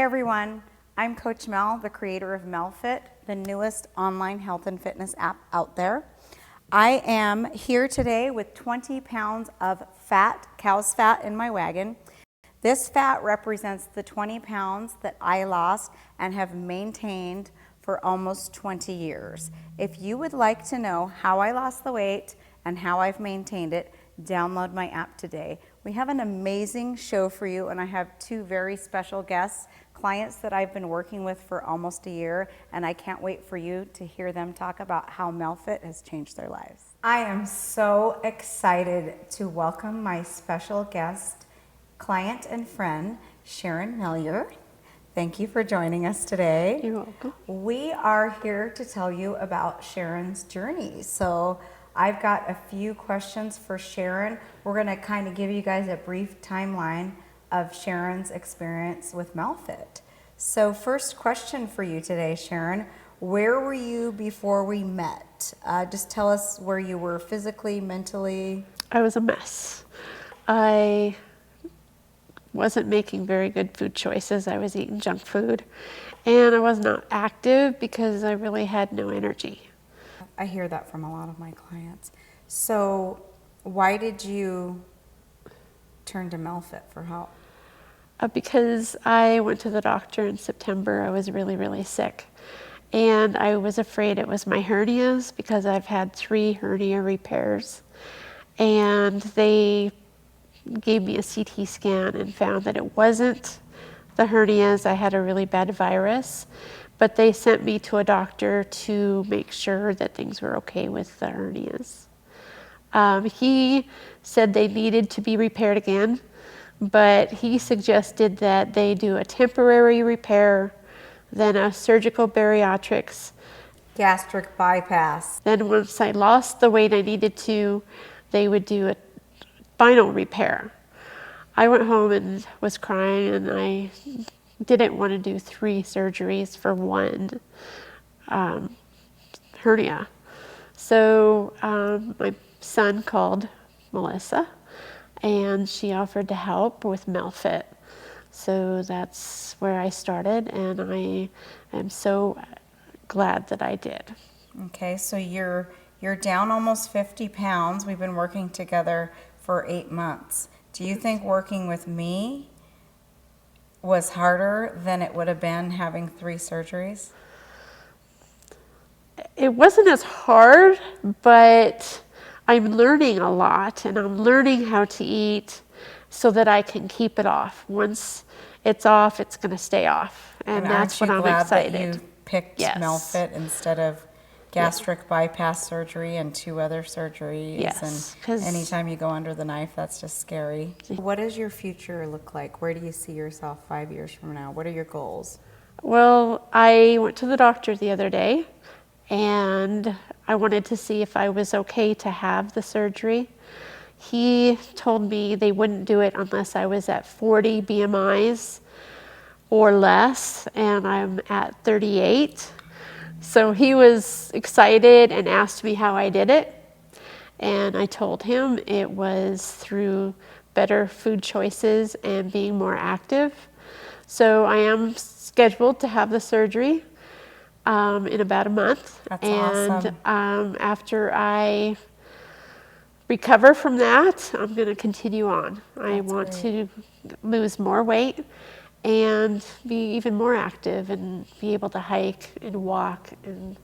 everyone, I'm Coach Mel, the creator of MelFit, the newest online health and fitness app out there. I am here today with 20 pounds of fat, cow's fat in my wagon. This fat represents the 20 pounds that I lost and have maintained for almost 20 years. If you would like to know how I lost the weight and how I've maintained it, download my app today. We have an amazing show for you, and I have two very special guests, clients that I've been working with for almost a year, and I can't wait for you to hear them talk about how MelFit has changed their lives. I am so excited to welcome my special guest, client and friend, Sharon Millier. Thank you for joining us today. You're welcome. We are here to tell you about Sharon's journey. So I've got a few questions for Sharon. We're going to kind of give you guys a brief timeline of Sharon's experience with MelFit. So first question for you today, Sharon. Where were you before we met? Just tell us where you were physically, mentally. I was a mess. I wasn't making very good food choices. I was eating junk food, and I was not active because I really had no energy. I hear that from a lot of my clients. So why did you turn to MelFit for help? Because I went to the doctor in September. I was really, really sick. And I was afraid it was my hernias because I've had 3 hernia repairs. And they gave me a CT scan and found that it wasn't the hernias. I had a really bad virus. But they sent me to a doctor to make sure that things were okay with the hernias. He said they needed to be repaired again, but he suggested that they do a temporary repair, then a surgical bariatrics. Gastric bypass. Then once I lost the weight I needed to, they would do a spinal repair. I went home and was crying, and I didn't want to do 3 surgeries for one hernia. So my son called Melissa, and she offered to help with MelFit. So that's where I started, and I am so glad that I did. Okay, so you're down almost 50 pounds. We've been working together for 8 months. Do you think working with me was harder than it would have been having 3 surgeries? It wasn't as hard, but I'm learning a lot, and I'm learning how to eat so that I can keep it off. Once it's off, it's going to stay off, and that's what I'm excited. That you picked MelFit instead of gastric bypass surgery and 2 other surgeries? Yes. And anytime you go under the knife, that's just scary. What does your future look like? Where do you see yourself 5 years from now? What are your goals? Well, I went to the doctor the other day, and I wanted to see if I was okay to have the surgery. He told me they wouldn't do it unless I was at 40 BMIs or less, and I'm at 38. So he was excited and asked me how I did it. And I told him it was through better food choices and being more active. So I am scheduled to have the surgery in about a month. That's awesome. And after I recover from that, I'm going to continue on. I want to lose more weight and be even more active and be able to hike and walk and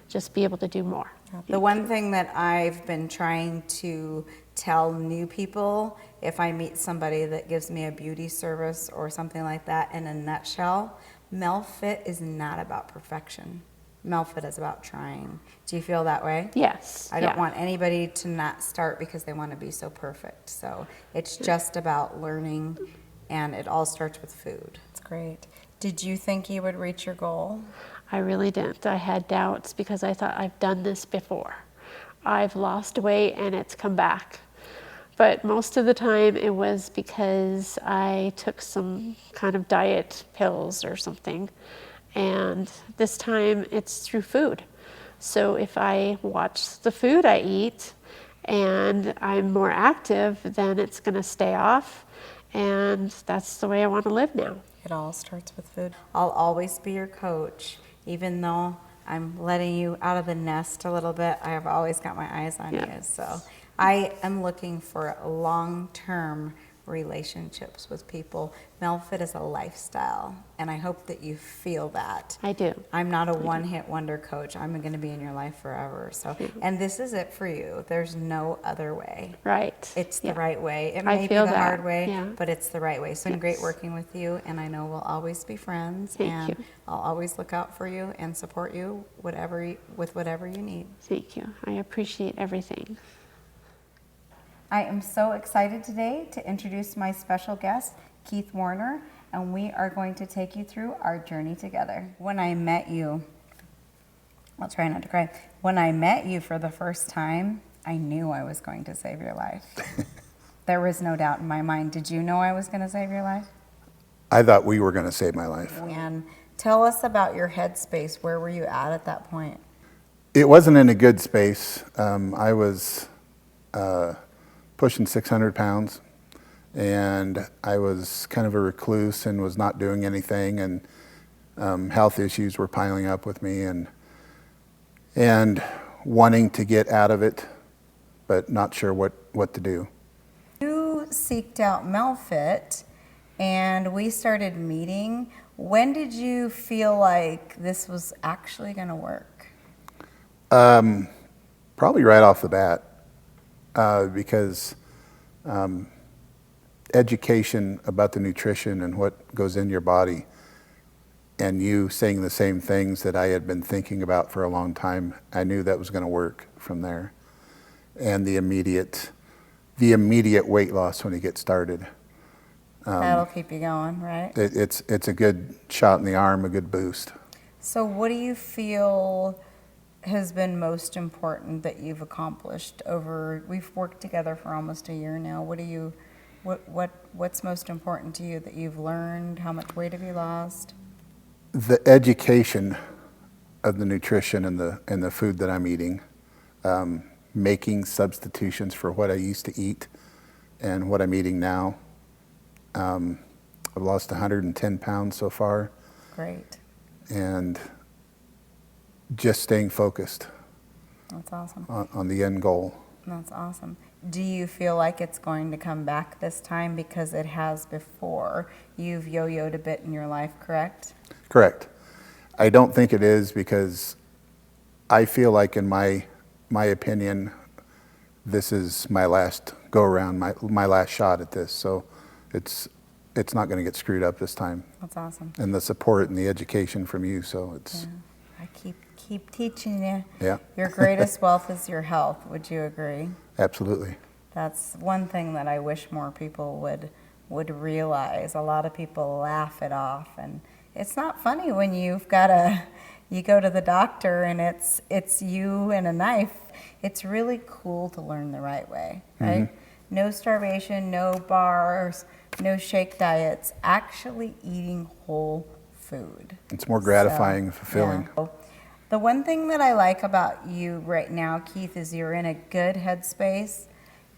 just be able to do more. The one thing that I've been trying to tell new people, if I meet somebody that gives me a beauty service or something like that, in a nutshell, MelFit is not about perfection. MelFit is about trying. Do you feel that way? Yes. I don't want anybody to not start because they want to be so perfect. So it's just about learning, and it all starts with food. It's great. Did you think you would reach your goal? I really didn't. I had doubts because I thought I've done this before. I've lost weight and it's come back. But most of the time it was because I took some kind of diet pills or something. And this time it's through food. So if I watch the food I eat and I'm more active, then it's going to stay off. And that's the way I want to live now. It all starts with food. I'll always be your coach, even though I'm letting you out of the nest a little bit. I have always got my eyes on you. So I am looking for long-term relationships with people. MELFIT is a lifestyle, and I hope that you feel that. I do. I'm not a one-hit wonder coach. I'm going to be in your life forever. So, and this is it for you. There's no other way. Right. It's the right way. It I may be feel the that. hard way, Yeah. but it's the right way. So it's been great working with you, and I know we'll always be friends. Thank and you. I'll always look out for you and support you with whatever you need. Thank you. I appreciate everything. I am so excited today to introduce my special guest, Keith Warner, and we are going to take you through our journey together. When I met you, I'll try not to cry. When I met you for the first time, I knew I was going to save your life. There was no doubt in my mind. Did you know I was going to save your life? I thought we were going to save my life. And tell us about your headspace. Where were you at that point? It wasn't in a good space. I was pushing 600 pounds, and I was kind of a recluse and was not doing anything, and health issues were piling up with me, and wanting to get out of it, but not sure what to do. You seeked out MELFIT, and we started meeting. When did you feel like this was actually going to work? Probably right off the bat, because education about the nutrition and what goes in your body, and you saying the same things that I had been thinking about for a long time, I knew that was going to work from there. And the immediate weight loss when you get started. That'll keep you going, right? It's a good shot in the arm, a good boost. So what do you feel has been most important that you've accomplished we've worked together for almost a year now. What's most important to you that you've learned? How much weight have you lost? The education of the nutrition and the food that I'm eating, making substitutions for what I used to eat and what I'm eating now. I've lost 110 pounds so far. Great. And just staying focused. That's awesome. On the end goal. That's awesome. Do you feel like it's going to come back this time? Because it has before. You've yo-yoed a bit in your life, correct? Correct. I don't think it is, because I feel like, in my opinion, this is my last go around, my last shot at this. So it's not going to get screwed up this time. That's awesome. And the support and the education from you, so it's. Yeah. I keep teaching you. Yeah. Your greatest wealth is your health. Would you agree? Absolutely. That's one thing that I wish more people would realize. A lot of people laugh it off, and it's not funny when you go to the doctor and it's you and a knife. It's really cool to learn the right way, right? Mm-hmm. No starvation, no bars, no shake diets, actually eating whole food. It's more gratifying and fulfilling. Yeah. The one thing that I like about you right now, Keith, is you're in a good headspace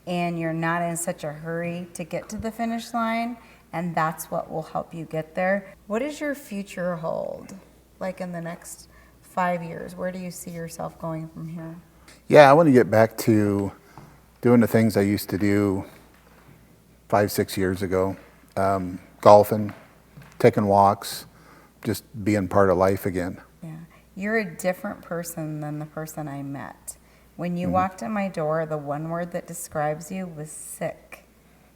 and you're not in such a hurry to get to the finish line, and that's what will help you get there. What does your future hold? Like in the next 5 years, where do you see yourself going from here? Yeah, I want to get back to doing the things I used to do 5-6 years ago. Golfing, taking walks, just being part of life again. Yeah, you're a different person than the person I met. When you walked in my door, the one word that describes you was sick.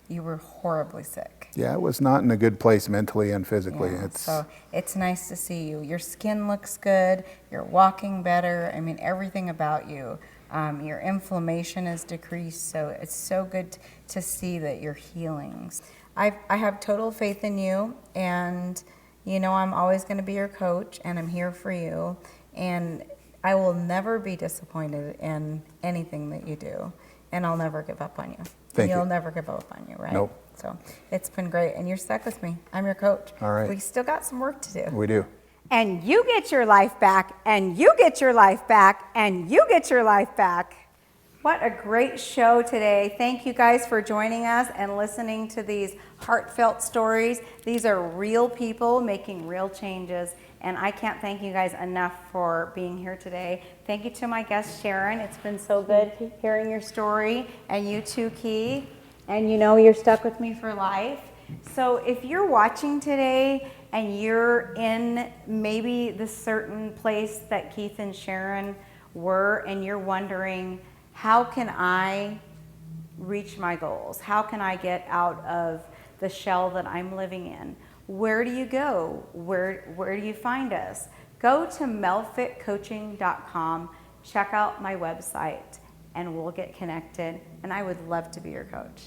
You were horribly sick. Yeah, I was not in a good place mentally and physically. Yeah, so it's nice to see you. Your skin looks good. You're walking better. I mean, everything about you. Your inflammation is decreased, so it's so good to see that you're healing. I have total faith in you, and you know I'm always going to be your coach, and I'm here for you, and I will never be disappointed in anything that you do, and I'll never give up on you. Thank you. You'll never give up on you, right? Nope. So it's been great, and you're stuck with me. I'm your coach. All right. We still got some work to do. We do. And you get your life back, and you get your life back, and you get your life back. What a great show today. Thank you guys for joining us and listening to these heartfelt stories. These are real people making real changes, and I can't thank you guys enough for being here today. Thank you to my guest, Sharon. It's been so good hearing your story, and you too, Key. And you know you're stuck with me for life. So if you're watching today and you're in maybe the certain place that Keith and Sharon were, and you're wondering, how can I reach my goals? How can I get out of the shell that I'm living in? Where do you go? Where do you find us? Go to melfitcoaching.com, check out my website, and we'll get connected. And I would love to be your coach.